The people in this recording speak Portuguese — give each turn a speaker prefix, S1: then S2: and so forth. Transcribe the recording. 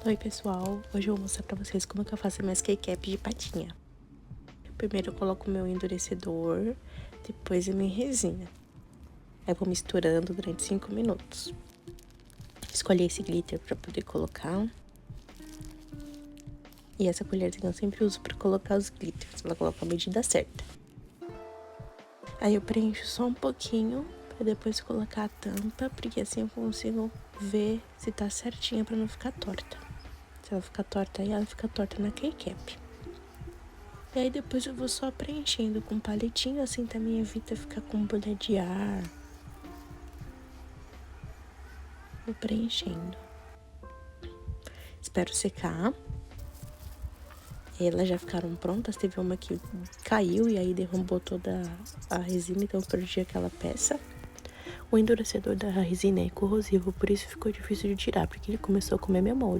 S1: Oi pessoal, hoje eu vou mostrar pra vocês como que eu faço minhas keycaps de patinha. Primeiro eu coloco o meu endurecedor, depois a minha resina. Aí vou misturando durante 5 minutos. Escolhi esse glitter pra poder colocar. E essa colherzinha eu sempre uso pra colocar os glitters, ela coloca a medida certa. Aí eu preencho só um pouquinho, pra depois colocar a tampa, porque assim eu consigo ver se tá certinha pra não ficar torta. Se ela ficar torta aí, ela fica torta na keycap. E aí depois eu vou só preenchendo com palitinho, assim também evita ficar com bolha de ar. Vou preenchendo. Espero secar. Elas já ficaram prontas, teve uma que caiu e aí derrubou toda a resina, então eu perdi aquela peça. O endurecedor da resina é corrosivo, por isso ficou difícil de tirar, porque ele começou a comer meu molde.